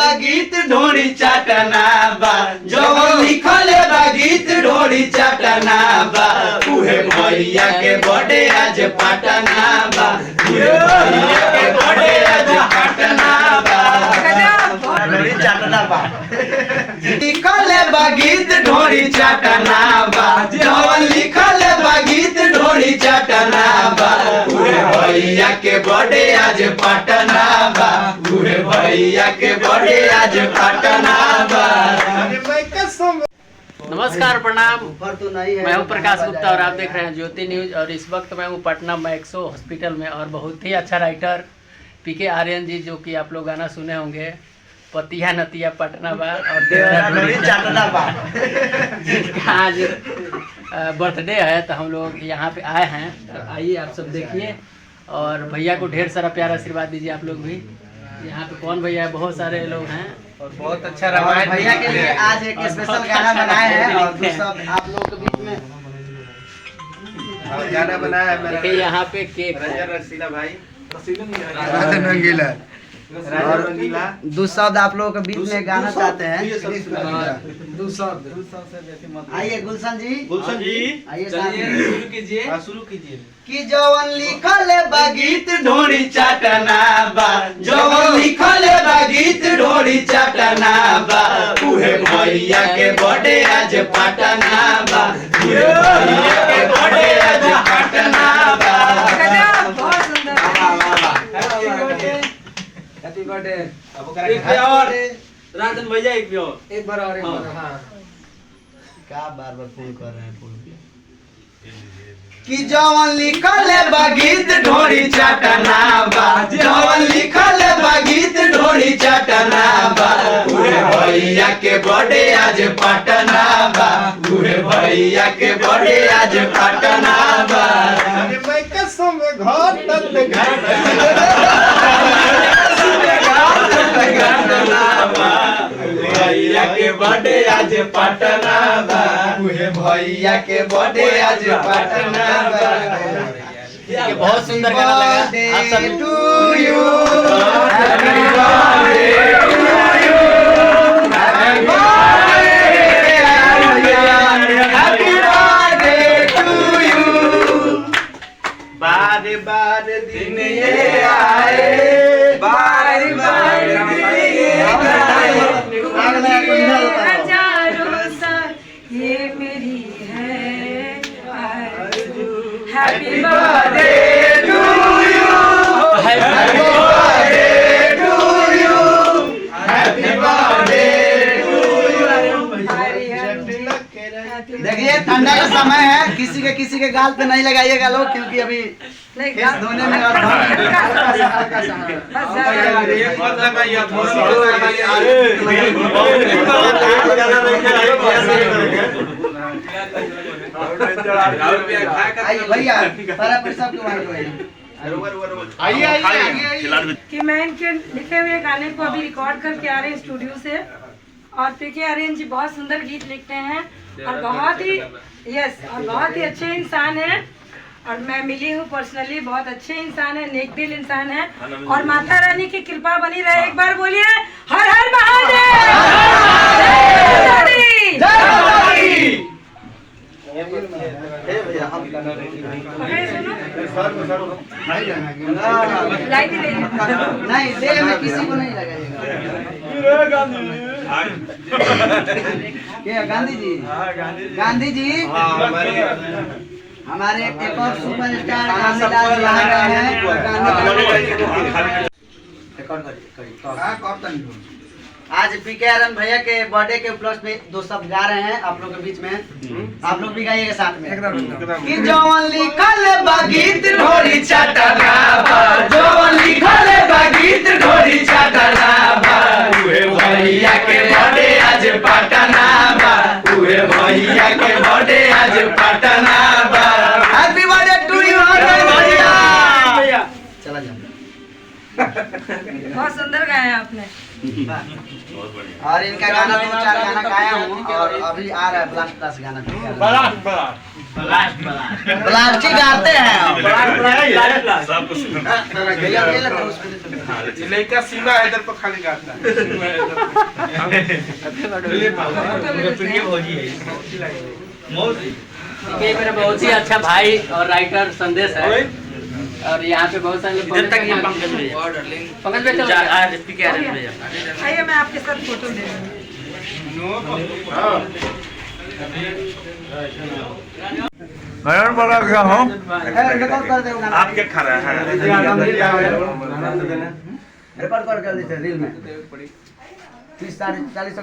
बा गीत ढोरी चाटना बा, जवन लिखल बा गीत ढोरी चाटना बा, उहे भैया के बर्थडे आज पटना बा, उहे भैया के बर्थडे आज पटना बा, ढोरी चाटना बा, लिखल बा गीत ढोरी चाटना बा, जवन लिखल बा गीत ढोरी चाटना बा, उहे भैया के बर्थडे आज पटना बा, उहे भैया के बर्थडे आज पटना बा। नमस्कार, प्रणाम। तो नहीं है, मैं हूं प्रकाश गुप्ता और आप देख रहे हैं ज्योति न्यूज। और इस वक्त मैं हूं पटना मैक्सो हॉस्पिटल में और बहुत ही अच्छा राइटर पीके आर्यन जी, जो कि आप लोग गाना सुने होंगे, पतिया नतिया पटना बा और चाटना बा, जिनका आज बर्थडे है, तो हम लोग यहाँ पे आए हैं। तो आइए आप सब देखिए और भैया को ढेर सारा प्यार आशीर्वाद दीजिए आप लोग भी। यहाँ पे कौन भैया है, बहुत सारे लोग हैं और बहुत अच्छा रामायण भैया के लिए आज एक स्पेशल गाना बनाए हैं और सब आप लोगों के बीच में गाना बनाया है। देखिए यहाँ पे केक है। रसीला भाई, और दो शब्द आप लोगों के बीच में गाना चाहते हैं। आइए गुलशन जी, आइए शुरू कीजिए। कि जवन लिखल बा गीत ढोरी चाटना बा, जवन लिखल बा गीत ढोरी चाटना बा, उहे भैया के बर्थडे आज पटना बा, उहे भैया के बर्थडे आज पटना बा। Happy birthday. और राजन भैया एक बार और हाँ। क्या बार फोन कर रहे हैं, फोन कि जवन लिखल बा गीत ढोरी चाटना बा, जवन लिखल बा गीत ढोरी चाटना बा, उहे भैया के बर्थडे आज पटना बा, उहे भैया के बर्थडे आज पटना बा। मैं कसम घर तक भैया के बर्थडे आज पटना बा, उहे भैया के बर्थडे आज पटना बा। ये बहुत सुंदर गाना लगा आप सब। To you happy birthday to you, happy birthday to you. बार बार दिन ये आए, बार बार दिन ये आए, हजारों साल ये मेरी है happy birthday to you, happy birthday to you, happy birthday to you. देखिए ठंडा का समय है, किसी के गाल पे नहीं लगाइएगा लोग, क्योंकि अभी केस धोने में और भैया कि मैं इनके लिखे हुए गाने को अभी रिकॉर्ड करके आ रहे हैं स्टूडियो से। और पीके आर्यन जी बहुत सुंदर गीत लिखते हैं और बहुत ही बहुत ही अच्छे इंसान हैं। और मैं मिली हूँ पर्सनली, बहुत अच्छे इंसान है, नेक दिल इंसान है। और माता रानी की कृपा बनी रहे। एक बार बोलिए हर हर महादेव। नहीं दे में किसी को नहीं लगाइएगा। गांधी जी, गांधी जी हमारे एक और सुपरस्टार गांधीलाल जी आ रहे हैं। आज पीके आर्यन भैया के बर्थडे के उपलक्ष्य में दो शब्द गा रहे हैं आप लोग के बीच में। आप लोग भी गाइएगा साथ में। कि जवन लिखल बा गीत ढोरी चाटना बा, जवन लिखल बा गीत ढोरी चाटना बा, उहे भैया के बर्थडे आज पटना बा, उहे भैया के बर्थडे आज पटना बा। हैप्पी बर्थडे टू यू भैया। चला जाओ। बहुत सुंदर गाया आपने। और इनका गाना 2-4 गाना गाया हूँ और अभी आ रहा है ब्लास्ट प्लस गाना। ब्लास्ट ही गाते हैं हम। लड़का सीमा हैदर पर खाली गाता है। ये मेरा बहुत ही अच्छा भाई और राइटर संदेश है और यहाँ पे बहुत सारे लोग पंकज भाई चलो आइए मैं आपके साथ फोटो ले लूँगी। नयन बड़ा क्या हो? रिकॉर्ड कर दे वो गाना। आप क्या खा रहे हैं? रिकॉर्ड कर दीजिए रील में 30-40